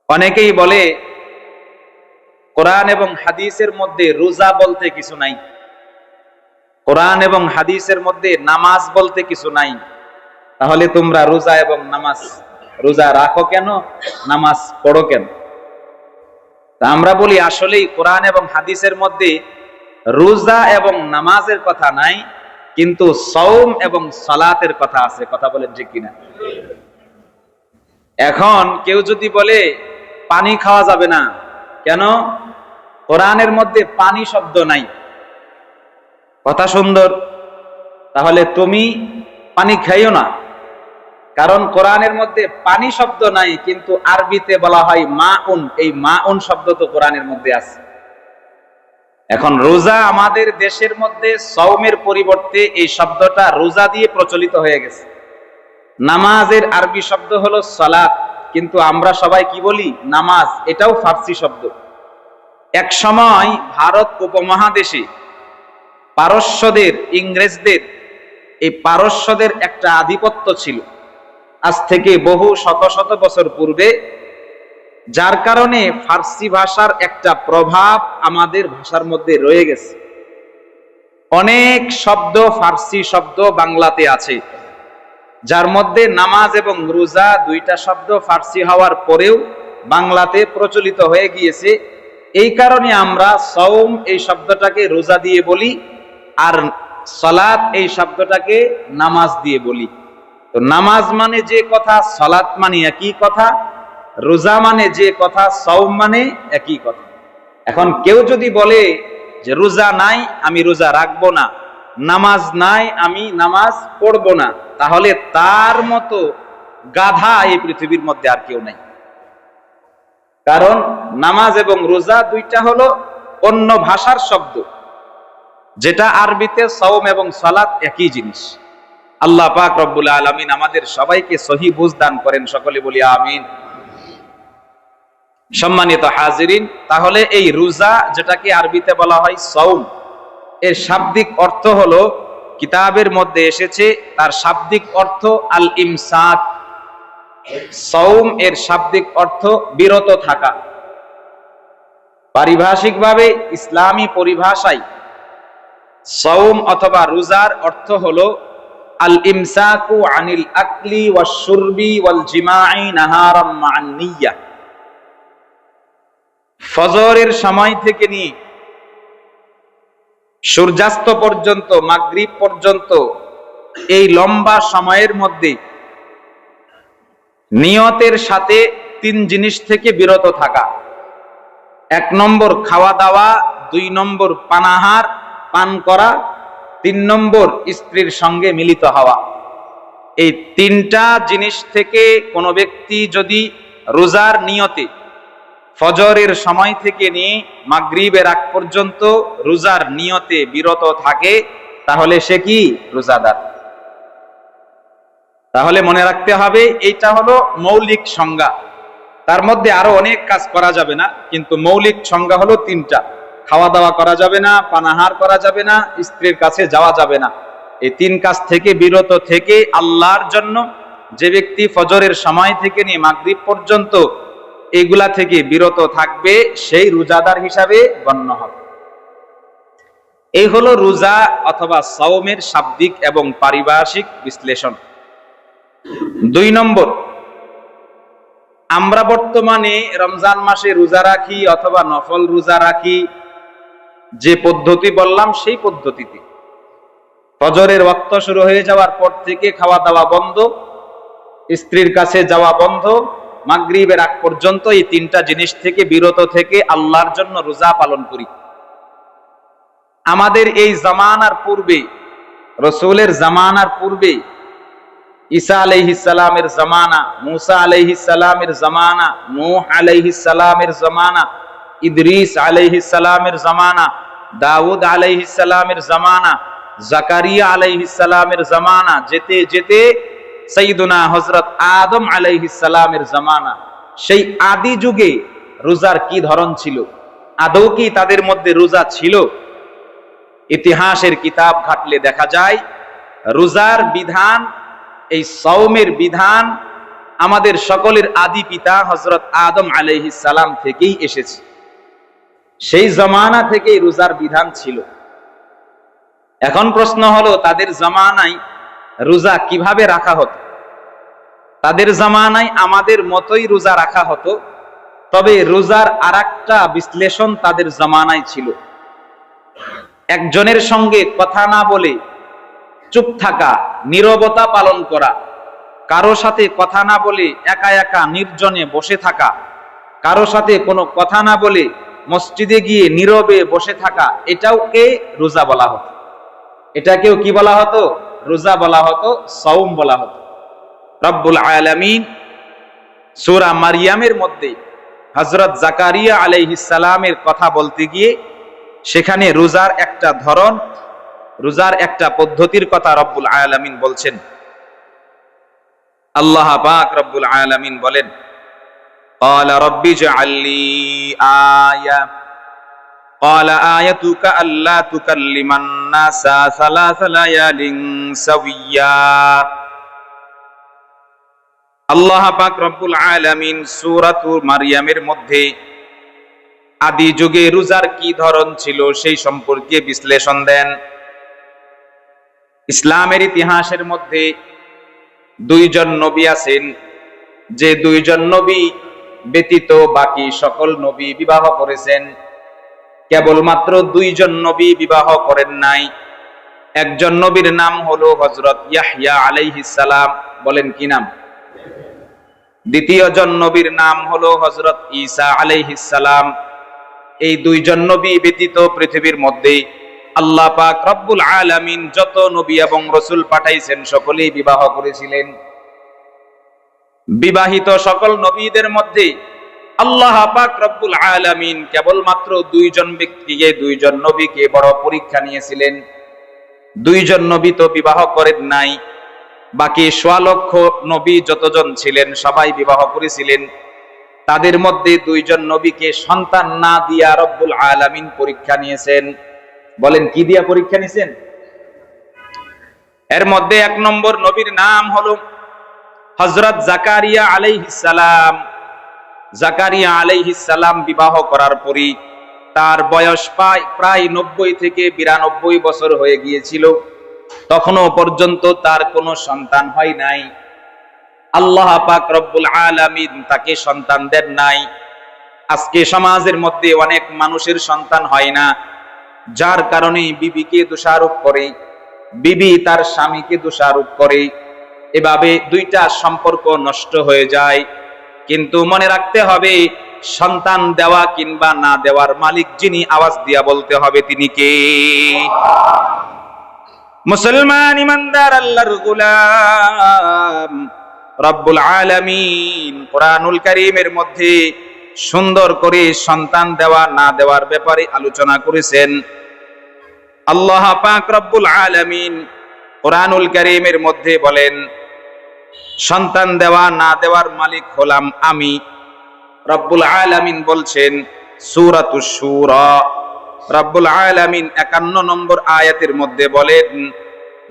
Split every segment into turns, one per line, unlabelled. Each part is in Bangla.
অনেকেই বলে কোরআন এবং হাদিসের মধ্যে রোজা বলতে কিছু নাই, কোরআন এবং হাদিসের মধ্যে নামাজ বলতে কিছু নাই, তাহলে তোমরা রোজা এবং নামাজ রোজা রাখো কেন, নামাজ পড়ো কেন? তা আমরা বলি আসলেই কোরআন এবং হাদিসের মধ্যে রোজা এবং নামাজের কথা নাই, কিন্তু সওম এবং সালাতের কথা আছে। কথা বলেন ঠিক কিনা? এখন কেউ যদি বলে পানি খাওয়া যাবে না, কেন? কোরআনের মধ্যে পানি শব্দ নাই। কথা সুন্দর, তাহলে তুমি পানি খাইও না, কারণ কোরআনের মধ্যে পানি শব্দ নাই, কিন্তু আরবিতে বলা হয় মাউন। এই মাউন শব্দ তো কোরআনের মধ্যে আছে। এখন রোজা আমাদের দেশের মধ্যে সওমের পরিবর্তে এই শব্দটা রোজা দিয়ে প্রচলিত হয়ে গেছে। নামাজের আরবি শব্দ হলো সালাত, কিন্তু আমরা সবাই কি বলি? নামাজ। এটাও ফার্সি শব্দ। এক সময় ভারত উপমহাদেশে পারস্যদের, ইংরেজদের, এই পারস্যদের একটা আধিপত্য ছিল আজ থেকে বহু শত শত বছর পূর্বে, যার কারণে ফার্সি ভাষার একটা প্রভাব আমাদের ভাষার মধ্যে রয়ে গেছে। অনেক শব্দ, ফার্সি শব্দ বাংলাতে আছে, যার মধ্যে নামাজ এবং রোজা দুইটা শব্দ ফার্সি হওয়ার পরেও বাংলাতে প্রচলিত হয়ে গিয়েছে। এই কারণে আমরা সওম এই শব্দটাকে রোজা দিয়ে বলি, আর সালাত এই শব্দটাকে নামাজ দিয়ে বলি। তো নামাজ মানে যে কথা, সালাত মানে একই কথা, রোজা মানে যে কথা, সওম মানে একই কথা। এখন কেউ যদি বলে যে রোজা নাই, আমি রোজা রাখবো না, নামাজ নাই, আমি নামাজ পড়বো না, তাহলে তার মতো গাধা এই পৃথিবীর মধ্যে আর কেউ নাই। কারণ নামাজ এবং রোজা দুইটা হলো অন্য ভাষার শব্দ, যেটা আরবিতে সওম এবং সালাত একই জিনিস। আল্লাহ পাক রব্বুল আলামিন আমাদের সবাইকে সহি বুঝ দান করেন, সকলে বলি আমিন। সম্মানিত হাজিরিন, তাহলে এই রোজা, যেটাকে আরবিতে বলা হয় সওম, এর শাব্দিক অর্থ হলো, কিতাবের মধ্যে এসেছে তার শাব্দিক অর্থ আল ইমসাক। সওম এর শাব্দিক অর্থ বিরত থাকা। পারিভাষিকভাবে, ইসলামী পরিভাষায় সওম অথবা রোজার অর্থ হলো আল ইমসাকু আনিল আকলি ওয়াশ শুরবি ওয়াল জিমাই নাহারাম মা'আন নিয়্যাহ। ফজরের সময় থেকে নিয়ে সূর্যাস্ত পর্যন্ত, মাগরিব পর্যন্ত, এই লম্বা সময়ের মধ্যে নিয়তের সাথে তিন জিনিস থেকে বিরত থাকা। 1 নম্বর খাওয়া দাওয়া, 2 নম্বর পানাহার পান করা, 3 নম্বর স্ত্রীর সঙ্গে মিলিত হওয়া। এই 3টা জিনিস থেকে কোনো ব্যক্তি যদি রোজার নিয়তে ফজরের সময় থেকে নিয়ে মাগরিবের আগ পর্যন্ত রোজার নিয়তে বিরত থাকে, তাহলে সে কি? রোজাদার। তাহলে মনে রাখতে হবে, এইটা হলো মৌলিক সংজ্ঞা। তার মধ্যে আরো অনেক কাজ করা যাবে না, কিন্তু মৌলিক সংজ্ঞা হলো 3টা। খাওয়া দাওয়া করা যাবে না, পানাহার করা যাবে না, স্ত্রীর কাছে যাওয়া যাবে না। এই 3 কাজ থেকে বিরত থেকে আল্লাহর জন্য যে ব্যক্তি ফজরের সময় থেকে নিয়ে মাগরিব পর্যন্ত এগুলা থেকে বিরত থাকবে, সেই রোজাদার হিসাবে গণ্য হবে। এই হলো রোজা অথবা সওমের শাব্দিক এবং পারিভাষিক বিশ্লেষণ। 2 নম্বর, আমরা বর্তমানে রমজান মাসে রোজা রাখি অথবা নফল রোজা রাখি, যে পদ্ধতি বললাম সেই পদ্ধতিতে ফজরের ওয়াক্ত শুরু হয়ে যাওয়ার পর থেকে খাওয়া দাওয়া বন্ধ, স্ত্রীর কাছে যাওয়া বন্ধ, মাগরিবের আগ পর্যন্ত এই 3টা জিনিস থেকে বিরত থেকে আল্লাহর জন্য রোজা পালন করি। আমাদের এই জামানার পূর্বে, রাসূলের জামানার পূর্বে, ঈসা আলাইহিস সালামের জামানা, মুসা আলাইহিস সালামের জামানা, নূহ আলাইহিস সালামের জামানা, ইদ্রিস আলাইহিস সালামের জামানা, দাউদ আলাইহিস সালামের জামানা, জাকারিয়া আলাইহিস সালামের জামানা, যেতে যেতে সাইয়্যিদুনা হযরত আদম আলাইহিস সালামের জামানা। সেই আদি যুগে রোজার কি ধরন ছিল? আদৌ কি তাদের মধ্যে রোজা ছিল? ইতিহাসের কিতাব ঘাটলে দেখা যায় রোজার বিধান, এই সওমের বিধান আমাদের সকলের আদি পিতা হযরত আদম আলাইহিস সালাম থেকেই এসেছে। সেই জমানা থেকেই রোজার বিধান ছিল। এখন প্রশ্ন হলো, তাদের জমানায় রোজা কিভাবে রাখা হতো? তাদের জমানায় আমাদের মতোই রোজা রাখা হতো, তবে রোজার আরেকটা বিশ্লেষণ তাদের জমানায় ছিল। একজনের সঙ্গে কথা না বলে চুপ থাকা, নীরবতা পালন করা, কারো সাথে কথা না বলে একা একা নির্জনে বসে থাকা, কারো সাথে কোনো কথা না বলে মসজিদে গিয়ে নীরবে বসে থাকা, এটাকে রোজা বলা হতো। এটাকেও কি বলা হতো? রোজা বলা হতো, সাওম বলা হতো। রব্বুল আলামিন সূরা মারইয়ামের মধ্যে হযরত জাকারিয়া আলাইহিস সালামের কথা বলতে গিয়ে সেখানে রোজার একটা ধরন, রোজার একটা পদ্ধতির কথা রব্বুল আলামিন বলছেন। আল্লাহ পাক রব্বুল আলামিন বলেন, ক্বালা রাব্বি ইজআললি আয়া ক্বালা আয়াতুকা আল্লা তুকাল্লিমান নাসা সালাসা লায়ালিন সাওয়্যা। আল্লাহ পাক রব্বুল আলামিন সূরাতুল মারইয়ামের মধ্যে আদি যুগে রোজার কি ধরন ছিল সেই সম্পর্কে বিশ্লেষণ দেন। ইসলামের ইতিহাসের মধ্যে দুইজন নবী আছেন, যে দুইজন নবী ব্যতীত বাকি সকল নবী বিবাহ করেছেন। কেবলমাত্র দুইজন নবী বিবাহ করেন নাই। একজন নবীর নাম হলো হযরত ইয়াহইয়া আলাইহিস সালাম, বলেন কি নাম? দ্বিতীয় জন নবীর নাম হলো হযরত ঈসা আলাইহিস সালাম। এই দুইজন নবী ব্যতীত পৃথিবীর মধ্যে আল্লাহ পাক রব্বুল আলামিন যত নবী এবং রাসূল পাঠাইছেন সকলেই বিবাহ করেছিলেন। বিবাহিত সকল নবীদের মধ্যে আল্লাহ পাক রব্বুল আলামিন কেবলমাত্র দুইজন ব্যক্তিকে, দুইজন নবীকে বড় পরীক্ষা নিয়েছিলেন। দুইজন নবী তো বিবাহ করেন নাই, বাকি ১৬ লক্ষ নবী যতজন ছিলেন সবাই বিবাহ করেছিলেন। তাদের মধ্যে দুইজন নবীকে সন্তান না দিয়া রব্বুল আলামিন পরীক্ষা নিয়েছেন। বলেন কি দিয়া পরীক্ষা নিয়েছেন? এর মধ্যে এক নম্বর নবীর নাম হলো হযরত জাকারিয়া আলাইহিস সালাম। জাকারিয়া আলাইহিস সালাম বিবাহ করার পরই তার বয়স প্রায় ৯০ থেকে ৯২ বছর হয়ে গিয়েছিল। তখনও পর্যন্ত তার কোনো সন্তান হয় নাই। আল্লাহ পাক রব্বুল আলামিন তাকে সন্তান দেন নাই। আজকে সমাজের মধ্যে অনেক মানুষের সন্তান হয় না, যার কারণে বিবিকে দোষারোপ করে, বিবি তার স্বামীকে দোষারোপ করে, এভাবে দুইটা সম্পর্ক নষ্ট হয়ে যায়। কিন্তু মনে রাখতে হবে, সন্তান দেওয়া কিংবা না দেওয়ার মালিক যিনি, আওয়াজ দিয়া বলতে হবে তিনি কে? মুসলমান ইমানদার আল্লাহর গোলাম রব্বুল আলামিন কোরআনুল কারীমের মধ্যে সুন্দর করে সন্তান দেওয়া না দেওয়ার ব্যাপারে আলোচনা করেছেন। আল্লাহ পাক রব্বুল আলামিন কোরআনুল কারীমের মধ্যে বলেন, সন্তান দেওয়া না দেওয়ার মালিক হলাম আমি। রব্বুল আলামিন বলছেন সূরাতুশ শূরা, রব্বুল আলামিন ৫১ নম্বর আয়াতের মধ্যে বলেন,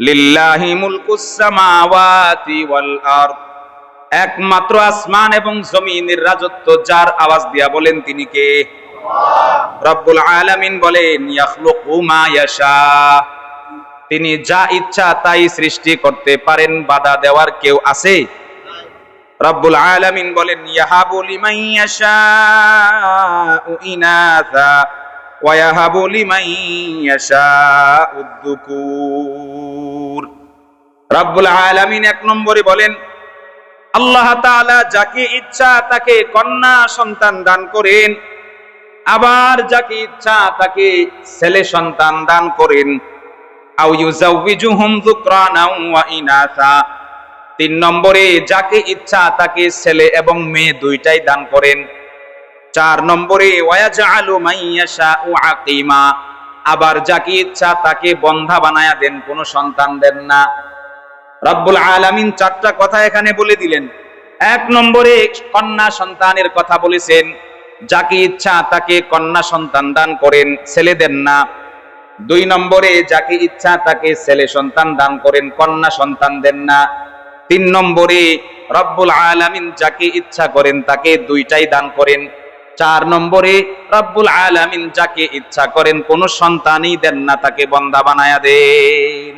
লিল্লাহি মুলকুস সামাওয়াতি ওয়াল আরদ, একমাত্র আসমান এবং জমিনের রাজত্ব যার, আওয়াজ দিয়া বলেন তিনি কে? রব্বুল আলামিন বলেন, ইয়াখলুকু মা ইয়াশা, তিনি যা ইচ্ছা তাই সৃষ্টি করতে পারেন, বাধা দেওয়ার কেউ আছে? রব্বুল আলামিন বলেন, ইয়াহাবু লিমান ইয়াশাউ ইনাসা ওয়া ইয়াহাবু লিমান ইয়াশাউ যুকুর। রব্বুল আলামিন ১ নম্বরে বলেন, আল্লাহ তাআলা যাকে ইচ্ছা তাকে কন্যা সন্তান দান করেন, আবার যাকে ইচ্ছা তাকে ছেলে সন্তান দান করেন। আও ইউযাউযুহুম যুকরানা ওয়া ইনাসা, ৩ নম্বরে যাকে ইচ্ছা তাকে ছেলে এবং মেয়ে দুইটাই দান করেন। ৪ নম্বরে ওয়ায়াজআলু মান ইয়াশাউ আকীমা, আবার যাকে ইচ্ছা তাকে বন্ধা বানায়া দেন, কোনো সন্তান দেন না। রব্বুল আলামিন ৪টা কথা এখানে বলে দিলেন। ১ নম্বরে কন্যা সন্তানের কথা বলেছেন, যাকে ইচ্ছা তাকে কন্যা সন্তান দান করেন, ছেলে দেন না। ২ নম্বরে যাকে ইচ্ছা তাকে ছেলে সন্তান দান করেন, কন্যা সন্তান দেন না। 3 নম্বরে রব্বুল আলামিন যাকে ইচ্ছা করেন তাকে দুইটাই দান করেন। 4 নম্বরে রব্বুল আলামিন যাকে ইচ্ছা করেন কোনো সন্তানই দেন না, তাকে বান্দা বানায়া দেন।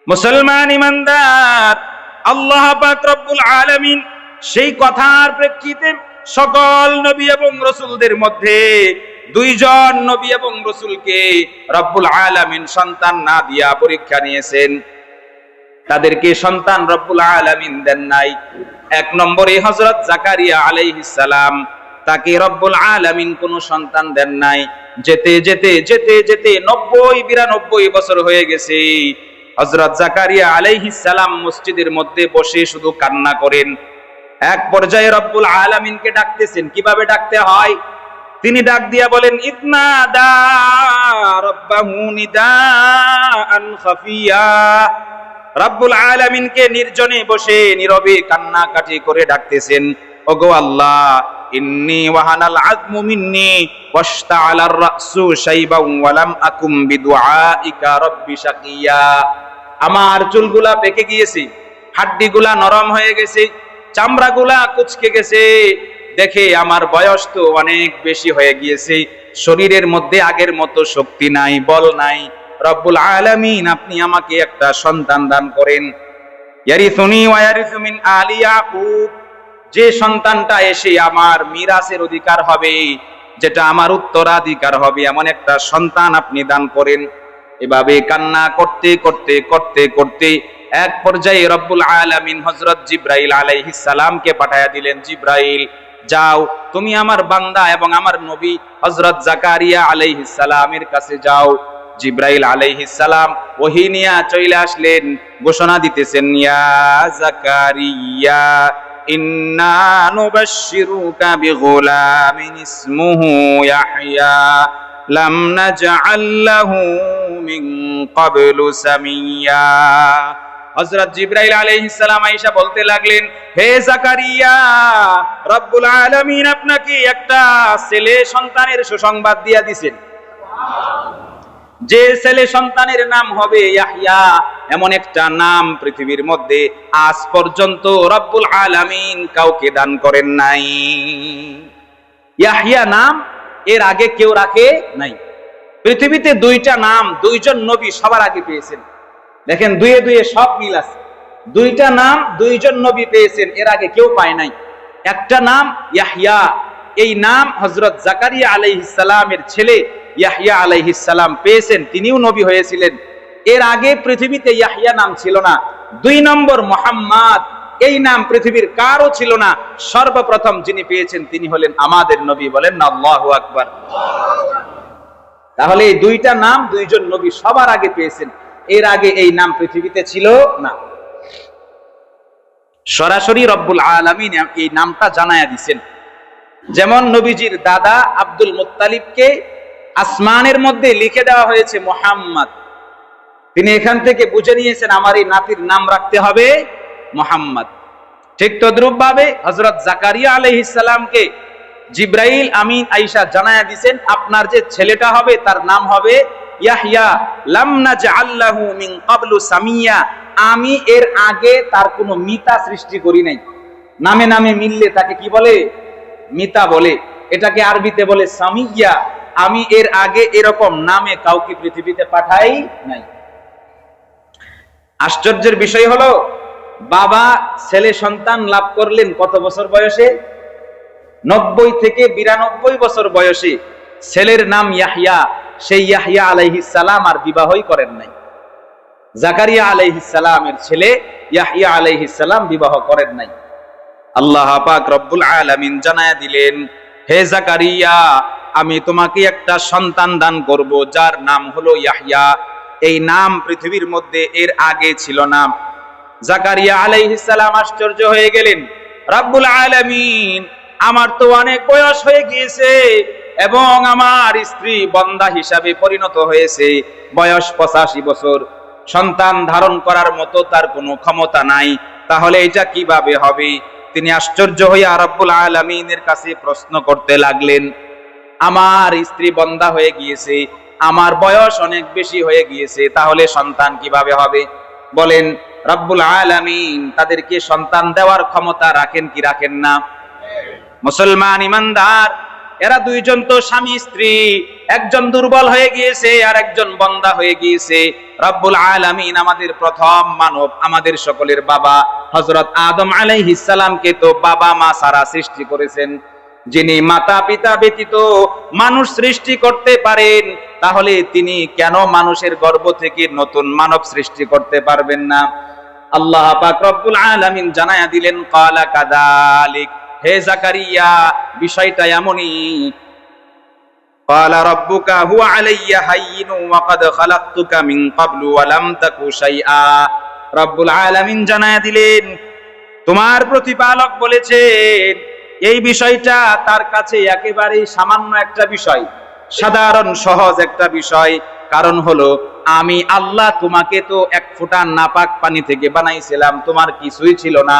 মুসলমান ইমানদার, আল্লাহ পাক রব্বুল আলামিন সেই কথার প্রেক্ষিতে সকল নবী এবং রাসূলদের মধ্যে 2 জন নবী এবং রাসূলকে রব্বুল আলামিন সন্তান না দিয়া পরীক্ষা নিয়েছেন। তাদেরকে সন্তান রব্বুল আলামিন দেন নাই। 1 নম্বরে হযরত জাকারিয়া আলাইহিস সালাম, তাকে রব্বুল আলামিন কোনো সন্তান দেন নাই। যেতে যেতে যেতে যেতে 90-92 বছর হয়ে গেছে। হযরত জাকারিয়া আলাইহিস সালাম মসজিদের মধ্যে বসে শুধু কান্না করেন। এক পর্যায়ে রব্বুল আলামিনকে ডাকতেছেন। কিভাবে ডাকতে হয়? তিনি ডাক দিয়া বলেন, ইতনাদা রাব্বাহু নিদাআন খাফিয়া। রব্বুল আলামিনকে নির্জনে বসে নীরবে কান্নাকাটি করে ডাকতেছেন, ওগো আল্লাহ, ইন্নী ওয়াহানাল আযমু মিন্নী ওয়াশতাআলার রাসু শাইবান ওয়া লাম আকুম বিদুআইকা রাব্বি শাকিয়া। আমার চুলগুলা পেকে গিয়েছে, হাড্ডিগুলা নরম হয়ে গেছে, চামড়াগুলা কুঁচকে গেছে, দেখে আমার বয়স তো অনেক বেশি হয়ে গিয়েছে, শরীরের মধ্যে আগের মতো শক্তি নাই, বল নাই। রব্বুল আলামিন আপনি আমাকে একটা সন্তান দান করেন। ইয়ারিসুনি ওয়া ইয়ারিসু মিন আলি ইয়াকুব, যে সন্তানটা এসে আমার মিরাসের অধিকার হবে, যেটা আমার উত্তরাধিকার হবে, এমন একটা সন্তান আপনি দান করেন। এভাবে কান্না করতে করতে করতে করতে এক পর্যায়ে রব্বুল আলামিন হযরত জিবরাইল আলাইহিস সালামকে পাঠায়া দিলেন, জিবরাইল যাও, তুমি আমার বান্দা এবং আমার নবী হযরত জাকারিয়া আলাইহিস সালামের কাছে যাও। জিবরাইল আলাইহিস সালাম ওহী নিয়া চলে আসলেন, ঘোষণা দিতেছেন, ইয়া জাকারিয়া ইন্না নুবাশশিরুকা বিগুলামিন ইসমুহু ইয়াহইয়া লাম নাজআল লাহু মিন ক্বাবলু সামিয়্যা। হযরত জিবরাইল আলাইহিস সালাম আয়েশা বলতে লাগলেন, হে জাকারিয়া, রব্বুল আলামিন আপনাকে একটা ছেলে সন্তানের সুসংবাদ দিয়া দিবেন। যে ছেলে সন্তানের নাম হবে ইয়াহইয়া, এমন একটা নাম পৃথিবীর মধ্যে আজ পর্যন্ত রব্বুল আলামিন কাউকে দান করেন নাই। ইয়াহইয়া নাম এর আগে কেউ রাখে নাই। পৃথিবীতে 2টা নাম 2 জন নবী সবার আগে পেয়েছেন। দেখেন, দুয়ে দুয়ে সব মিল আছে। 2টা নাম 2 জন নবী পেয়েছেন, এর আগে কেউ পায় নাই। একটা নাম ইয়াহইয়া, এই নাম হযরত জাকারিয়া আলাইহিস সালামের ছেলে ইয়াহইয়া আলাইহিস সালাম পেয়েছেন, তিনিও নবী হয়েছিলেন। এর আগে পৃথিবীতে ইয়াহইয়া নাম ছিল না। 2 নম্বর মুহাম্মদ, এই নাম পৃথিবীর কারো ছিল না। সর্বপ্রথম যিনি পেয়েছেন তিনি হলেন আমাদের নবী। বলেন না আল্লাহু আকবার। তাহলে এই 2টা নাম 2 জন নবী সবার আগে পেয়েছেন, এর আগে এই নাম পৃথিবীতে ছিল না। সরাসরি রব্বুল আলামিন এই নামটা জানায়া দিয়েছেন। যেমন নবীজির দাদা আব্দুল মুত্তালিবকে আসমানের মধ্যে লিখে দেওয়া হয়েছে মুহাম্মদ, তিনি এখান থেকে বুঝে নিয়েছেন আমার এই নাতির নাম রাখতে হবে মুহাম্মদ। ঠিক তদ্রূপ ভাবে হযরত জাকারিয়া আলাইহিস সালামকে জিবরাইল আমিন আয়েশা জানায়া দিয়েছেন, আপনার যে ছেলেটা হবে তার নাম হবে ইয়াহইয়া লাম নাজআল লাহু মিন ক্বাবলু সামিয়্যা, আমি এর আগে তার কোনো মিতা সৃষ্টি করি নাই। নামে নামে মিললে তাকে কি বলে? মিতা বলে। এটাকে আরবিতে বলে সামিয়্যা। আমি এর আগে এরকম নামে কাউকে পৃথিবীতে পাঠাই নাই। আশ্চর্যের বিষয় হলো, বাবা ছেলে সন্তান লাভ করলেন কত বছর বয়সে? 90 থেকে 92 বছর বয়সে। ছেলের নাম ইয়াহইয়া। সেই ইয়াহইয়া আলাইহিস সালাম আর বিবাহই করেন নাই। জাকারিয়া আলাইহিস সালামের ছেলে ইয়াহইয়া আলাইহিস সালাম বিবাহ করেন নাই। আল্লাহ পাক রব্বুল আলামিন জানায়া দিলেন, হে জাকারিয়া, আমি তোমাকে একটা সন্তান দান করব যার নাম হলো ইয়াহইয়া। এই নাম পৃথিবীর মধ্যে এর আগে ছিল না। জাকারিয়া আলাইহিস সালাম আশ্চর্য হয়ে গেলেন, রব্বুল আলামিন, আমার তো অনেক বয়স হয়ে গিয়েছে এবং আমার স্ত্রী বন্দা হিসাবে পরিণত হয়েছে, বয়স 85 বছর, সন্তান ধারণ করার মতো তার কোনো ক্ষমতা নাই, তাহলে এটা কিভাবে হবে? তিনি আশ্চর্য হইয়া রব্বুল আলামিনের কাছে প্রশ্ন করতে লাগলেন, আমার স্ত্রী বন্দা হয়ে গিয়েছে, আমার বয়স অনেক বেশি হয়ে গিয়েছে, তাহলে সন্তান কিভাবে হবে? বলেন, রব্বুল আলামিন তাদেরকে সন্তান দেওয়ার ক্ষমতা রাখেন কি রাখেন না? মুসলমান ইমানদার, এরা দুইজন তো স্বামী স্ত্রী, একজন দুর্বল হয়ে গিয়েছে আর একজন বন্দা হয়ে গিয়েছে। রব্বুল আলামিন আমাদের প্রথম মানব, আমাদের সকলের বাবা হযরত আদম আলাইহিস সালামকে তো বাবা মা ছাড়া সৃষ্টি করেছেন। যিনি মাতা পিতা ব্যতীত মানুষ সৃষ্টি করতে পারেন, তাহলে তিনি কেন মানুষের গর্ভ থেকে নতুন মানব সৃষ্টি করতে পারবেন না? আল্লাহ পাক রব্বুল আলামিন জানায়া দিলেন, ক্বালা কাযালিক, হে জাকারিয়া বিষয়টা এমনই। ক্বালা রাব্বুকা হুয়া আলাইয়া হায়্যিনু ওয়া ক্বাদ খালাকতুকা মিন ক্বাবলু ওয়া লাম তাকু শাইআ। রব্বুল আলামিন জানায়া দিলেন, তোমার প্রতিপালক বলেছেন এই বিষয়টা তার কাছে একেবারেই সামান্য একটা বিষয়, সাধারণ সহজ একটা বিষয়। কারণ হলো আমি আল্লাহ তোমাকে তো এক ফোঁটা নাপাক পানি থেকে বানাইছিলাম, তোমার কিছুই ছিল না।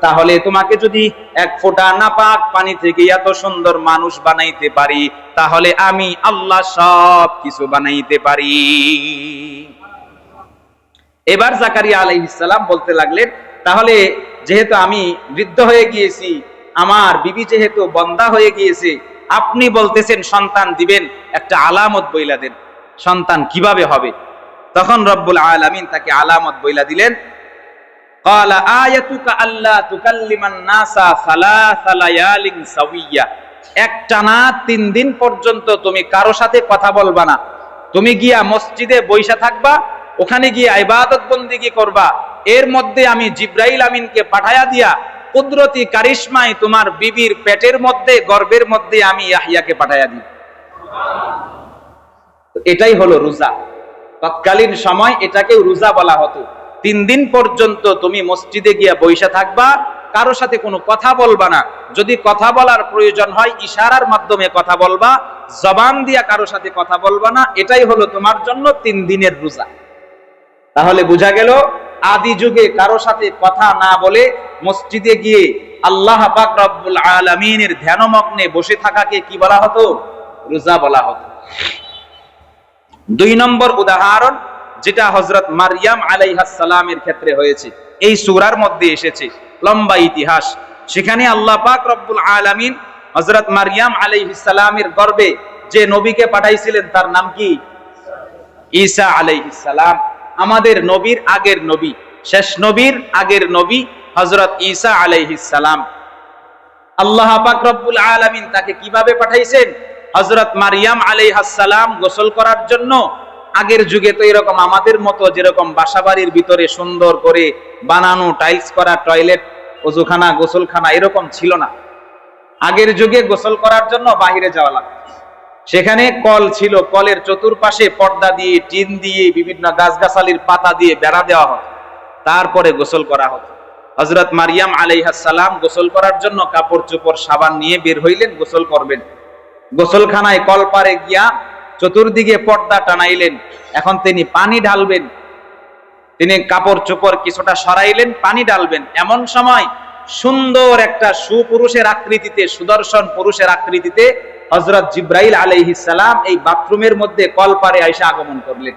তাহলে তোমাকে যদি এক ফোঁটা নাপাক পানি থেকে এত সুন্দর মানুষ বানাইতে পারি, তাহলে আমি আল্লাহ সব কিছু বানাইতে পারি। এবার জাকারিয়া আলাইহিস সালাম বলতে লাগলেন, তাহলে যেহেতু আমি বৃদ্ধ হয়ে গিয়েছি, আমার বিবি যেহেতু বন্দা হয়ে গিয়েছে, আপনি বলতেছেন সন্তান দিবেন, একটা আলামত বইলা দেন, সন্তান কিভাবে হবে? তখন রব্বুল আলামিন তাকে আলামত বইলা দিলেন। ক্বালা আয়াতুকা আল্লা তুকাল্লিমান নাসা সালাসা লায়ালিন সাওয়িয়া। একটানা 3 দিন পর্যন্ত তুমি কারো সাথে কথা বলবা না। তুমি গিয়া মসজিদে বইসা থাকবা, ওখানে গিয়ে ইবাদত বন্দেগী করবা। এর মধ্যে আমি জিবরাইল আমিনকে পাঠায়া দিয়া কুদরতি কারিশমায় তোমার বিবির পেটের মধ্যে, গর্ভের মধ্যে আমি ইয়াহইয়াকে পাঠায়া দিই। এটাই হলো রোজা। তৎকালীন সময় এটাকে রোজা বলা হতো। 3 দিন পর্যন্ত তুমি মসজিদে গিয়া বইসা থাকবা, কারো সাথে কোনো কথা বলবা না। যদি কথা বলার প্রয়োজন হয় ইশারার মাধ্যমে কথা বলবা, জবান দিয়া কারো সাথে কথা বলবা না। এটাই হলো তোমার জন্য 3 দিনের রোজা। তাহলে বোঝা গেল আদি যুগে কারো সাথে কথা না বলে মসজিদে গিয়ে আল্লাহ পাক রব্বুল আলামিনের ধ্যানমগ্নে বসে থাকাকে কি বলা হতো? রোজা বলা হতো। 2 নম্বর উদাহরণ, যেটা হযরত মারইয়াম আলাইহাস সালামের ক্ষেত্রে হয়েছে, এই সূরার মধ্যে এসেছে, লম্বা ইতিহাস। সেখানে আল্লাহ পাক রব্বুল আলামিন হযরত মারইয়াম আলাইহিস সালামের গর্ভে যে নবীকে পাঠাইছিলেন তার নাম কি? ঈসা আলাইহিস সালাম। আমাদের নবীর আগের নবী, শেষ নবীর আগের নবী হযরত ঈসা আলাইহিস সালাম। আল্লাহ পাক রব্বুল আলামিন তাকে কিভাবে পাঠাইছেন? হযরত মারইয়াম আলাইহাস সালাম গোসল করার জন্য, আগের যুগে তো এরকম আমাদের মতো যেরকম বাসাবাড়ির ভিতরে সুন্দর করে বানানো টাইলস করা টয়লেট, ওযুখানা, গোসলখানা এরকম ছিল না। আগের যুগে গোসল করার জন্য বাহিরে যাওয়া লাগতো। সেখানে কল ছিল, কলের চতুর্পাশে পর্দা দিয়ে, টিন দিয়ে, বিভিন্ন গাছগাছালির পাতা দিয়ে বেড়া দেওয়া হতো, তারপরে গোসল করা হতো। হযরত মারইয়াম আলাইহাস সালাম গোসল করার জন্য কাপড় চোপড় সাবান নিয়ে বের হইলেন, গোসল করবেন। গোসলখানায় কল পারে গিয়া চতুর্দিকে পর্দা টানাইলেন। এখন তিনি পানি ঢালবেন, তিনি কাপড় চোপড় কিছুটা সরাইলেন, পানি ঢালবেন। এমন সময় সুন্দর একটা সুপুরুষের আকৃতিতে, সুদর্শন পুরুষের আকৃতিতে হযরত জিবরাইল আলাইহিস সালাম এই বাথরুমের মধ্যে কল পারে আয়েশা আগমন করলেন।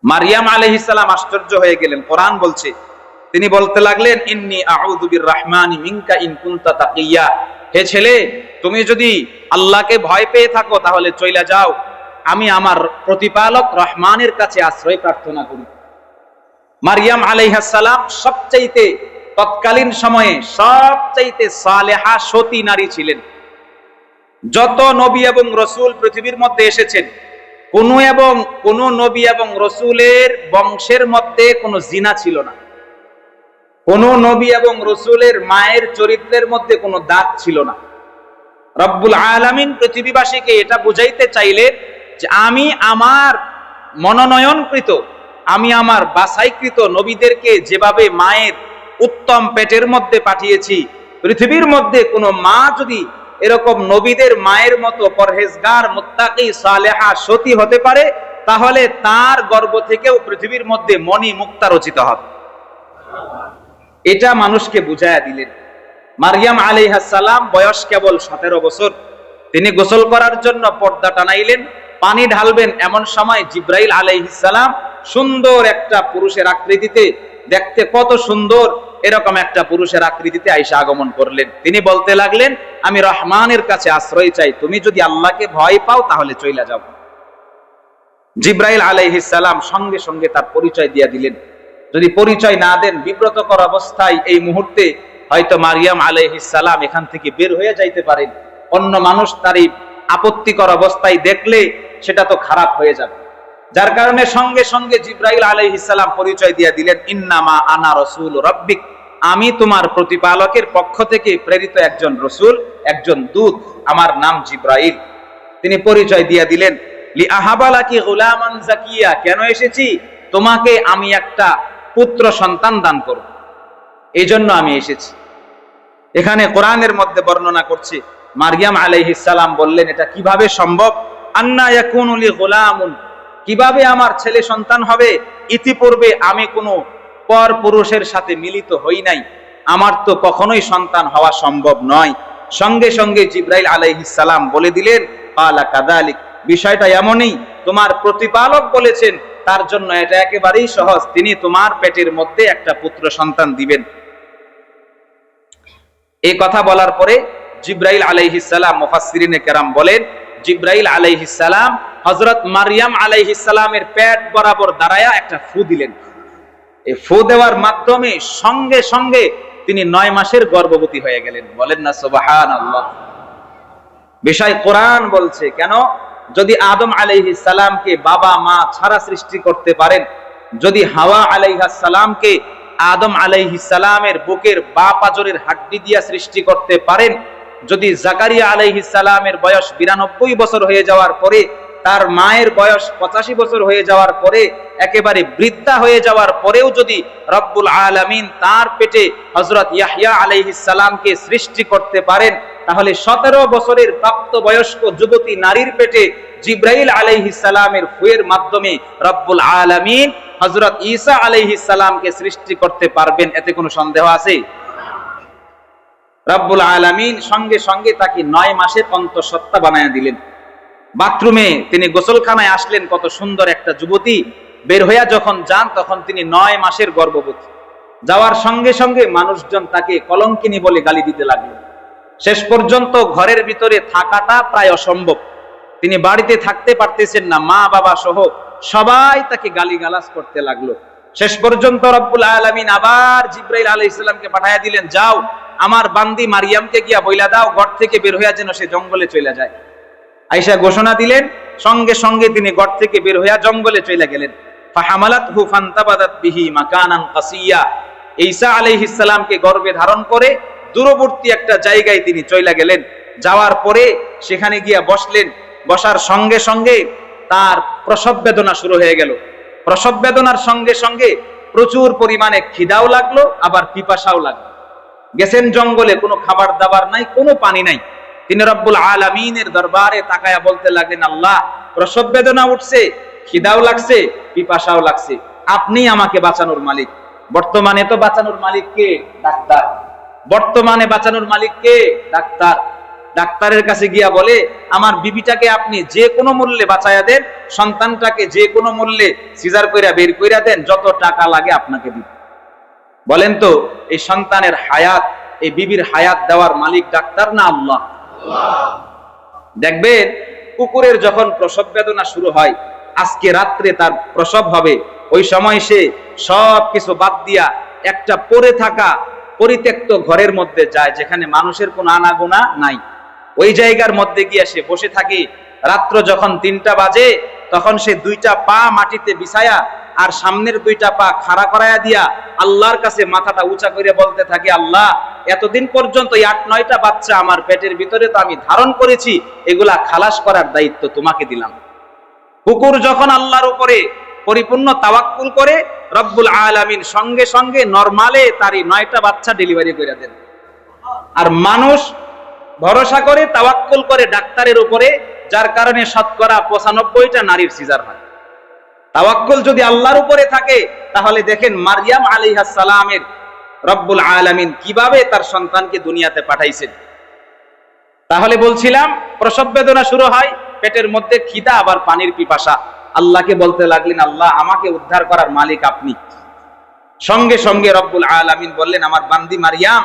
মারইয়াম আলাইহিস সালাম আশ্চর্য হয়ে গেলেন। কোরআন বলছে, তিনি বলতে লাগলেন, ইন্নী আউযু বিররহমানি মিনকা ইন কুনতা তাকিয়া। হে ছেলে, তুমি যদি আল্লাহকে ভয় পেয়ে থাকো তাহলে চলে যাও, আমি আমার প্রতিপালক রহমানের কাছে আশ্রয় প্রার্থনা করি। মারইয়াম আলাইহিস সালাম সবচাইতে, তৎকালীন সময়ে সবচাইতে সালেহা সতী নারী ছিলেন। যত নবী এবং রসুল পৃথিবীর মধ্যে এসেছেন, কোন নবী এবং রসুলের বংশের মধ্যে কোনো জিনা ছিল না। কোন নবী এবং রসুলের মায়ের চরিত্রের মধ্যে কোনো দাগ ছিল না। রব্বুল আলামিন পৃথিবীবাসীকে এটা বুঝাইতে চাইলেন যে আমি আমার মনোনয়নকৃত, আমি আমার বাছাইকৃত নবীদেরকে যেভাবে মায়ের উত্তম পেটের মধ্যে পাঠিয়েছি, পৃথিবীর মধ্যে কোনো মা যদি এরকম নবীদের মায়ের মতো পরহেজগার, মুত্তাকি, সালেহা, সতী হতে পারে, তাহলে তার গর্ভ থেকেও পৃথিবীর মধ্যে মণি মুক্তা রচিত হবে। এটা মানুষকে বুঝাইয়া দিলেন। মারইয়াম আলাইহিস সালাম বয়স কেবল 17 বছর। তিনি গোসল করার জন্য পর্দা টানাইলেন, পানি ঢালবেন। এমন সময় জিবরাইল আলাইহিস সালাম সুন্দর একটা পুরুষের আকৃতিতে, দেখতে কত সুন্দর, এরকম একটা পুরুষের আকৃতিতে আয়েশা আগমন করলেন। তিনি বলতে লাগলেন, আমি রহমানের কাছে আশ্রয় চাই, তুমি যদি আল্লাহকে ভয় পাও তাহলে চলে যাও। জিব্রাইল আলাইহিস সালাম সঙ্গে সঙ্গে তার পরিচয় দিয়ে দিলেন। যদি পরিচয় না দেন, বিব্রতকর অবস্থায় এই মুহূর্তে হয়তো মারিয়াম আলাইহিস সালাম এখান থেকে বের হয়ে যাইতে পারেন। অন্য মানুষ তার এই আপত্তিকর অবস্থায় দেখলে সেটা তো খারাপ হয়ে যাবে। যার কারণে সঙ্গে সঙ্গে জিব্রাইল আলাইহিস সালাম পরিচয় দিয়ে দিলেন, ইন্নামা আনা রাসূল রাব্বিক, আমি তোমার প্রতিপালকের পক্ষ থেকে প্রেরিত একজন রসুল, একজন দূত, আমার নাম জিব্রাইল। তিনি পরিচয় দিয়ে দিলেন, লি আহাবালাকি গুলামান জাকিয়া, কেন এসেছি? তোমাকে আমি একটা পুত্র সন্তান দান করব, এই জন্য আমি এসেছি। এখানে কোরআনের মধ্যে বর্ণনা করছে, মারিয়াম আলাইহিস সালাম বললেন, এটা কিভাবে সম্ভব? আন্না ইয়াকুনু লি গুলামুন, কিভাবে আমার ছেলে সন্তান হবে? ইতিপূর্বে আমি কোনো পর পুরুষের সাথে মিলিত হই নাই, আমার তো কখনোই সন্তান হওয়া সম্ভব নয়। সঙ্গে সঙ্গে জিব্রাইল আলাইহিস সালাম বলে দিলেন, ক্বালা কাযালিক, বিষয়টা এমনই, তোমার প্রতিপালক বলেছেন, তার জন্য এটা একেবারেই সহজ, তিনি তোমার পেটের মধ্যে একটা পুত্র সন্তান দিবেন। এই কথা বলার পরে জিব্রাইল আলাইহিস সালাম, মুফাসসিরিনে কেরাম বলেন, জিব্রাইল আলাইহিস সালাম হযরত মারিয়াম আলাইহিস সালামের পেট বরাবর দাঁড়ায়া একটা ফু দিলেন। এই ফু দেওয়ার মাধ্যমে সঙ্গে সঙ্গে তিনি 9 মাসের গর্ভবতী হয়ে গেলেন। বলেন না সুবহানাল্লাহ। বিষয় কোরআন বলছে, কেন? যদি আদম আলাইহিস সালামকে বাবা মা ছাড়া সৃষ্টি করতে পারেন, যদি হাওয়া আলাইহিস সালামকে আদম আলাইহিস সালামের বুকের বাঁ পাঁজরের হাড্ডি দিয়া সৃষ্টি করতে পারেন, যদি জাকারিয়া আলাইহিস সালামের বয়স 92 বছর হয়ে যাওয়ার পরে, তার মায়ের বয়স 85 বছর হয়ে যাওয়ার পরে, একেবারে বৃদ্ধা হয়ে যাওয়ার পরেও যদি রব্বুল আলামিন তার পেটে হযরত ইয়াহইয়া আলাইহিস সালামকে সৃষ্টি করতে পারেন, তাহলে 17 বছরের প্রাপ্তবয়স্ক যুবতী নারীর পেটে জিব্রাইল আলাইহিস সালামের ফুয়ের মাধ্যমে রব্বুল আলামিন হযরত ঈসা আলাইহিস সালামকে সৃষ্টি করতে পারবেন, এতে কোনো সন্দেহ আছে? রব্বুল আলামিন সঙ্গে সঙ্গে তাকে 9 মাসের অন্তঃসত্ত্বা বানায়া দিলেন। বাথরুমে তিনি গোসলখানায় আসলেন, কত সুন্দর একটা যুবতী, বের হইয়া যখন যান তখন তিনি 9 মাসের গর্ভবতী। যাওয়ার সঙ্গে সঙ্গে মানুষজন তাকে কলঙ্কিনী বলে গালি দিতে লাগলো। শেষ পর্যন্ত ঘরের ভিতরে থাকাটা প্রায় অসম্ভব, তিনি বাড়িতে থাকতে পারতেছেন না, মা বাবা সহ সবাই তাকে গালিগালাজ করতে লাগলো। শেষ পর্যন্ত রব্বুল আলামিন আবার জিব্রাইল আলাইহিস সালামকে পাঠায়া দিলেন, যাও আমার বান্দি মারিয়ামকে গিয়া বইলা দাও, ঘর থেকে বের হইয়া যেন সে জঙ্গলে চলে যায়। আয়েশা ঘোষণা দিলেন, সঙ্গে সঙ্গে তিনি ঘর থেকে বের হইয়া জঙ্গলে চলে গেলেন। ফাহামালাতহু ফান্তাবাদাত বিহি মাকানান কাসিয়া, ঈসা আলাইহিস সালামকে গর্ভে ধারণ করে দূরবর্তী একটা জায়গায় তিনি চলে গেলেন। যাওয়ার পরে সেখানে গিয়া বসলেন। বসার সঙ্গে সঙ্গে তার প্রসব বেদনা শুরু হয়ে গেল। প্রসব বেদনার সঙ্গে সঙ্গে প্রচুর পরিমাণে খিদাও লাগলো, আবার পিপাসাও লাগলো। গেছেন জঙ্গলে, কোনো খাবার দাবার নাই, কোনো পানি নাই। তিনি রব্বুল আলামিনের দরবারে তাকায়া বলতে লাগলেন, আল্লাহ, প্রসব বেদনা উঠছে, খিদাও লাগছে, পিপাসাও লাগছে, আপনি আমাকে বাঁচানোর মালিক। বর্তমানে তো বাঁচানোর মালিক কে? ডাক্তার। বর্তমানে বাঁচানোর মালিক কে? ডাক্তার। ডাক্তারের কাছে গিয়া বলে, আমার বিবিটাকে আপনি যে কোনো মূল্যে বাঁচায়া দেন, সন্তানটাকে যে কোনো মূল্যে সিজার কইরা বের কইরা দেন, যত টাকা লাগে আপনাকে দিব। বলেন তো, এই সন্তানের হায়াত, এই বিবির হায়াত দেওয়ার মালিক ডাক্তার না আল্লাহ? দেখবেন কুকুরের যখন প্রসব বেদনা শুরু হয়, আজকে রাত্রে তার প্রসব হবে, ওই সময় সে সব কিছু বাদ দিয়া একটা পড়ে থাকা পরিত্যক্ত ঘরের মধ্যে যায়, যেখানে মানুষের কোনো আনাগোনা নাই। ওই জায়গার মধ্যে গিয়া সে বসে থাকে। রাত্র যখন 3টা বাজে, তখন সে 2টা পা মাটিতে বিছায়া আর সামনের 2টা পা খাড়া করায়া দিয়া আল্লাহর কাছে মাথাটা উঁচা করে বলতে থাকে, আল্লাহ, এতদিন পর্যন্ত 8-9টা বাচ্চা আমার পেটের ভিতরে তো আমি ধারণ করেছি, এগুলা খালাস করার দায়িত্ব তোমাকে দিলাম। কুকুর যখন আল্লাহর উপরে পরিপূর্ণ তাওয়াক্কুল করে, রব্বুল আলামিন সঙ্গে সঙ্গে নরমালে তারই 9টা বাচ্চা ডেলিভারি করে দেন। আর মানুষ ভরসা করে, তাওয়াক্কুল করে ডাক্তারের উপরে, যার কারণে শতকরা 95টা নারীর সিজার হয়। তাওয়াক্কুল যদি আল্লাহর উপরে থাকে, তাহলে দেখেন মারিয়াম আলাইহিস সালামের রব্বুল আলামিন কিভাবে তার সন্তানকে দুনিয়াতে পাঠাইছেন। তাহলে বলছিলাম, প্রসব বেদনা শুরু হয়, পেটের মধ্যে খিদা, আবার পানির পিপাসা। আল্লাহকে বলতে লাগলেন, আল্লাহ আমাকে উদ্ধার করার মালিক আপনি। সঙ্গে সঙ্গে রব্বুল আলামিন বললেন, আমার বান্দি মারিয়াম,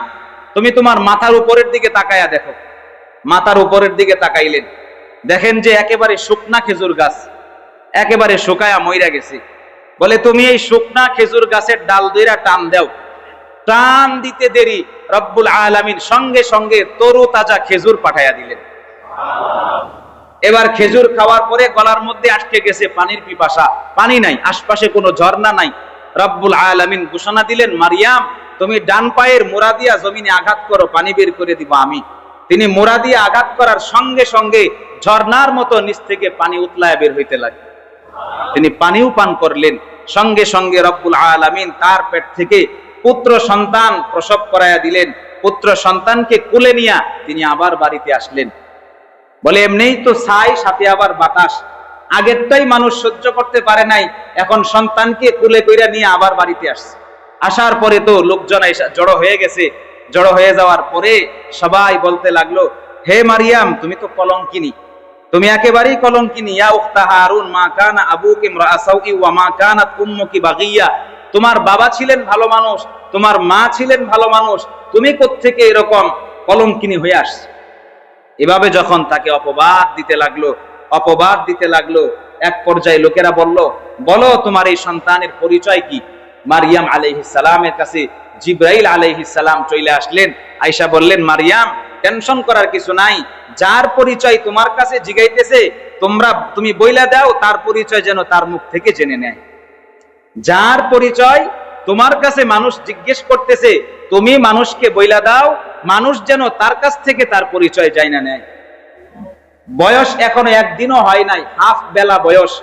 তুমি তোমার মাথার উপরের দিকে তাকায়া দেখো। মাথার উপরের দিকে তাকাইলেন, দেখেন যে একেবারে শুকনা খেজুর গাছ, একেবারে শুকায়া মইরা গেছে। বলে, তুমি এই শুকনা খেজুর গাছের ডাল ধইরা টান দাও। টান দিতে দেরি রব্বুল আলামিন সঙ্গে সঙ্গে তরু তাজা খেজুর পাঠাইয়া দিলেন। এবার খেজুর খাওয়ার পরে গলার মধ্যে আটকে গেছে পানির পিপাসা, পানি নাই, আশপাশে কোনো ঝর্ণা নাই। রব্বুল আলামিন ঘোষণা দিলেন, মারিয়াম তুমি ডান পায়ের মোড়া দিয়া জমিনে আঘাত করো, পানি বের করে দিব আমি। তিনি মোড়া দিয়ে আঘাত করার সঙ্গে সঙ্গে ঝর্ণার মতো নিচ থেকে পানি উতলায় বের হইতে লাগে। তিনি পানিও পান করলেন। সঙ্গে সঙ্গে রব্বুল আলামিন তার পেট থেকে পুত্র সন্তান প্রসব করাইয়া দিলেন। পুত্র সন্তানকে কোলে নিয়ে তিনি আবার বাড়িতে আসলেন। বলে, এমনিই তো ছাই, সাথে আবার বাতাস, আগেরটাই মানুষ সহ্য করতে পারে নাই, এখন সন্তানকে কোলে কইরা নিয়ে আবার বাড়িতে আসছে। আসার পরে তো লোকজন জড়ো হয়ে গেছে। জড়ো হয়ে যাওয়ার পরে সবাই বলতে লাগলো, হে মারিয়াম তুমি তো কলঙ্কিনী, তুমি একেবারেই কলঙ্কিনী। ইয়া উখতা হারুন, মা কানা আবুকি ইমরা সাউই ওয়া মা কানাত উম্মুকি বাগিয়া। তোমার বাবা ছিলেন ভালো মানুষ, তোমার মা ছিলেন ভালো মানুষ, তুমি কোত্থেকে এরকম কলঙ্কিনী হয়ে আসছো? এভাবে যখন তাকে অপবাদ দিতে লাগলো, অপবাদ দিতে লাগলো, এক পর্যায়ে লোকেরা বলল, বলো তোমার এই সন্তানের পরিচয় কি? মারিয়াম আলাইহিস সালামের কাছে জিবরাইল আলাইহিস সালাম চলে আসলেন। আয়েশা বললেন, মারিয়াম টেনশন করার কিছু নাই, যার পরিচয় তোমার কাছে জিগাইতেছে তুমি বইলা দাও, তার পরিচয় যেন তার মুখ থেকে জেনে নেয়। যার পরিচয় তোমার কাছে মানুষ জিজ্ঞেস করতেছে, তুমি মানুষকে বইলা দাও, মানুষ যেন তার কাছ থেকে তার পরিচয় জানা নেয়। বয়স এখনো একদিনও হয় নাই, হাফ বেলা বয়স,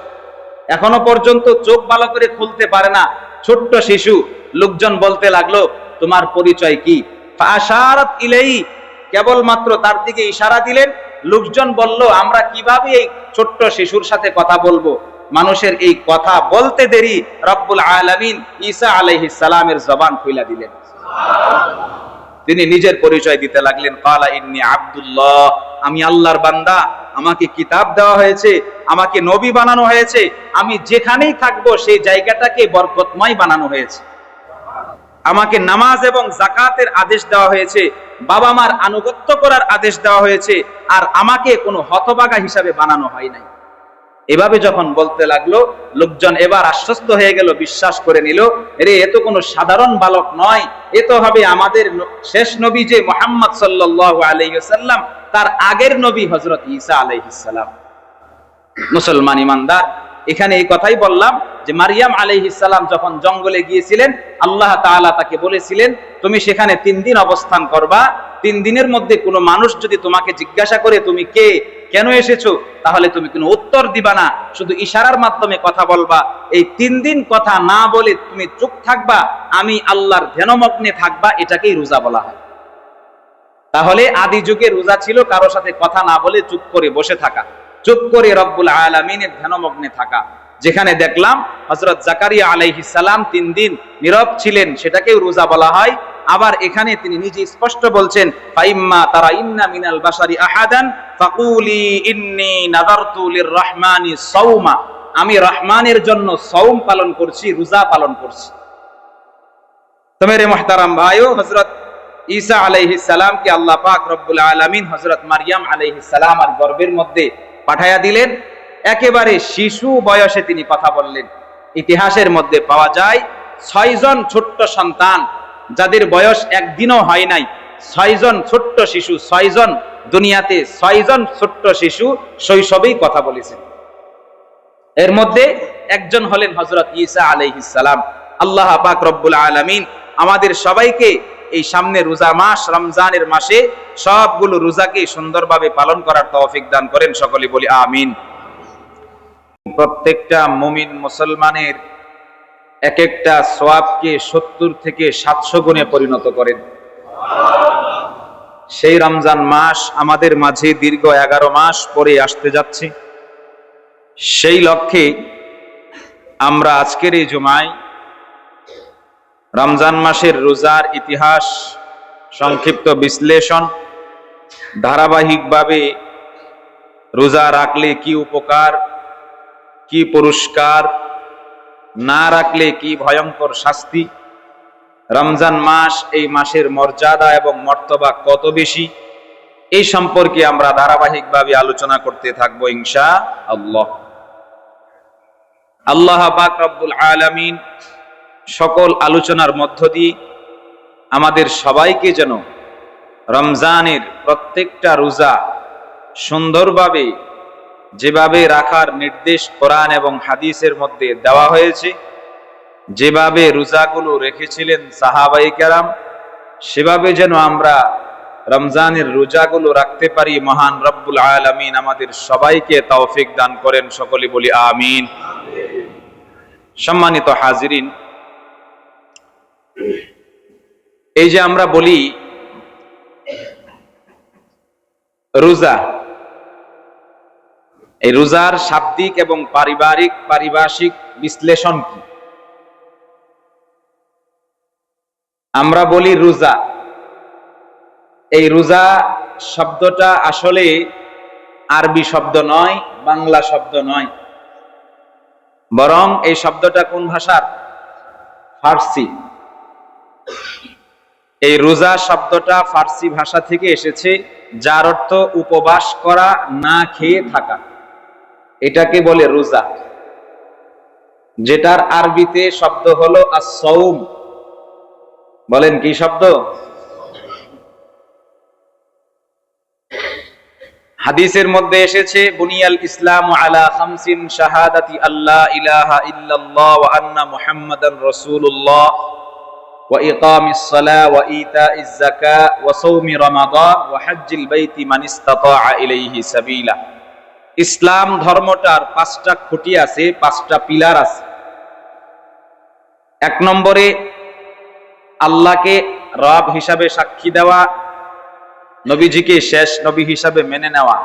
এখনো পর্যন্ত চোখ ভালো করে খুলতে পারে না, ছোট্ট শিশু। লোকজন বলতে লাগলো, তোমার পরিচয় কি? ফাশারাত ইলাইহি, কেবলমাত্র তার দিকে ইশারা দিলেন। লোকজন বলল, আমরা কিভাবে এই ছোট্ট শিশুর সাথে কথা বলবো? মানুষের এই কথা বলতে দেরি রব্বুল আলামিন ঈসা আলাইহিস সালামের জবান খুলে দিলেন। তিনি নিজের পরিচয় দিতে লাগলেন, ক্বালা ইন্নী আব্দুল্লাহ, আমি আল্লাহর বান্দা, আমাকে কিতাব দেওয়া হয়েছে, আমাকে নবী বানানো হয়েছে, আমি যেখানেই থাকবো সেই জায়গাটাকে বরকতময় বানানো হয়েছে। আমাকে নামাজ এবং যাকাতের আদেশ দেওয়া হয়েছে, বাবা মার আনুগত্য করার আদেশ দেওয়া হয়েছে, আর আমাকে কোনো হতভাগা হিসাবে বানানো হয় নাই। এভাবে যখন বলতে লাগলো, লোকজন এবার আশ্বস্ত হয়ে গেল, বিশ্বাস করে নিল, রে এ তো কোনো সাধারণ বালক নয়, এ তো হবে আমাদের শেষ নবী যে মুহাম্মদ সাল্লাল্লাহু আলাইহি ওয়াসাল্লাম, তার আগের নবী হযরত ঈসা আলাইহিস সালাম। মুসলমান ইমানদার, এখানে এই কথাই বললাম যে মারিয়াম আলাইহিস সালাম যখন জঙ্গলে গিয়েছিলেন, আল্লাহ তাআলা তাকে বলেছিলেন, তুমি সেখানে 3 দিন অবস্থান করবা। 3 দিনের মধ্যে কোনো মানুষ যদি তোমাকে জিজ্ঞাসা করে তুমি কে, কেন এসেছো, তাহলে তুমি কোনো উত্তর দিবা না, শুধু ইশারার মাধ্যমে কথা বলবা। এই 3 দিন কথা না বলে তুমি চুপ থাকবা, আমি আল্লাহর ধ্যানমগ্নে থাকবা, এটাকেই রোজা বলা হয়। তাহলে আদি যুগে রোজা ছিল কারো সাথে কথা না বলে চুপ করে বসে থাকা, চুপ করে রব্বুল আলামিনের ধ্যানমগ্নে থাকা। যেখানে দেখলাম হযরত জাকারিয়া আলাইহিস সালাম 3 দিন নীরব ছিলেন, সেটাকেও রোজা বলা হয়। আবার এখানে তিনি নিজে স্পষ্ট বলছেন, ফাইম্মা তারাইন্না মিনাল বাশারি আহাদান ফাকুলি ইন্নী নাযারতু লিররহমানি সাওমা, আমি রহমানের জন্য সাওম পালন করছি, রোজা পালন করছি। তো মেরে মুহতারাম ভাইও, হযরত ঈসা আলাইহিস সালামকে আল্লাহ পাক রব্বুল আলামিন হযরত মারিয়াম আলাইহিস সালাম আর গর্ভের মধ্যে পাঠায়া দিলেন। একেবারে শিশু বয়সে তিনি কথা বললেন। ইতিহাসের মধ্যে পাওয়া যায় 6 জন ছোট্ট সন্তান, যাদের বয়স একদিনও হয় নাই, 6 জন ছোট্ট শিশু, 6 জন দুনিয়াতে 6 জন ছোট্ট শিশু শৈশবেই কথা বলেছেন। এর মধ্যে একজন হলেন হযরত ঈসা আলাইহিস সালাম। আল্লাহ পাক রব্বুল আলামিন আমাদের সবাইকে এই সামনে রোজা মাস রমজানের মাসে সবগুলো রোজাকে সুন্দরভাবে পালন করার তৌফিক দান করেন, সকলে বলি আমিন। প্রত্যেকটা মুমিন মুসলমানের এক একটা সওয়াবকে 70 থেকে 700 গুণে পরিণত করেন। সেই রমজান মাস আমাদের মাঝে দীর্ঘ 11 মাস পরে আসতে যাচ্ছে। সেই লক্ষ্যে আমরা আজকের এই জুমায় রমজান মাসের রোজার ইতিহাস, সংক্ষিপ্ত বিশ্লেষণ, ধারাবাহিকভাবে রোজা রাখলে কি উপকার, কি পুরস্কার, না রাখলে কি ভয়ঙ্কর শাস্তি। রমজান মাস, এই মাসের মর্যাদা এবং মর্তবা কত বেশি, এই সম্পর্কে আমরা ধারাবাহিকভাবে আলোচনা করতে থাকবো ইনশাআল্লাহ। আল্লাহ পাক রব্বুল আলামিন সকল আলোচনার মধ্য দিয়ে আমাদের সবাইকে যেন রমজানের প্রত্যেকটা রোজা সুন্দরভাবে যেভাবে রাখার নির্দেশ কোরআন এবং হাদিসের মধ্যে দেওয়া হয়েছে, যেভাবে রোজাগুলো রেখেছিলেন সাহাবায়ে কেরাম, সেভাবে যেন আমরা রমজানের রোজাগুলো রাখতে পারি। মহান রব্বুল আলামিন আমাদের সবাইকে তৌফিক দান করেন, সকলে বলি আমিন। সম্মানিত হাজিরিন, এই যে আমরা বলি রোজা, এই রোজার শাব্দিক এবং পারিভাষিক বিশ্লেষণ কি? আমরা বলি রোজা, এই রোজা শব্দটা আসলে আরবি শব্দ নয়, বাংলা শব্দ নয়, বরং এই শব্দটা কোন ভাষার? ফার্সি। এই রোজা শব্দটা ফার্সি ভাষা থেকে এসেছে, যার অর্থ উপবাস করা, না খেয়ে থাকা, এটাকে বলে রোজা, যেটার আরবিতে শব্দ হলো আস-সাওম। বলেন কি শব্দ? হাদিসের মধ্যে এসেছে বুনিয়াল ইসলামু আলা খামসিন শাহাদাতি আল্লা ইলাহা ইল্লাল্লাহ ওয়া আন্না মুহাম্মাদান রাসূলুল্লাহ ওয়া ইকামিস সালাহ ওয়া ইতাইজ যাকাত ওয়া সাওমি রমাদান ওয়া হজ্জিল বাইতি মান ইসতাতাআ ইলাইহি সাবিলা। ইসলাম ধর্মটার পাঁচটা খুঁটি আছে, পাঁচটা পিলার আছে। এক নম্বরে আল্লাহকে রব হিসাবে সাক্ষী দেওয়া, নবীজিকে শেষ নবী হিসাবে মেনে নেওয়া,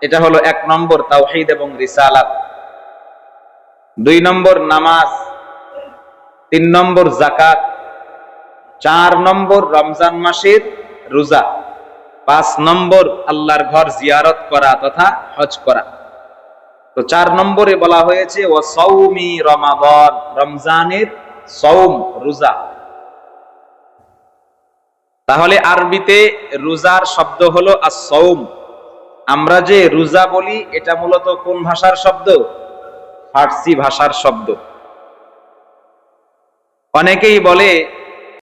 এটা হলো এক নম্বর তাওহীদ এবং রিসালাত। দুই নম্বর নামাজ, তিন নম্বর যাকাত, চার নম্বর রমজান মাসের রোজা, পাঁচ নম্বর আল্লাহর ঘর জিয়ারত করা তথা হজ করা। তো চার নম্বরে বলা হয়েছে ওয়া সাওমি রমাদান, রমজানের সাওম, রোজা। তাহলে আরবিতে রোজার শব্দ হলো আস-সাওম। আমরা যে রোজা বলি, এটা মূলত কোন ভাষার শব্দ? ফার্সি ভাষার শব্দ। অনেকেই বলে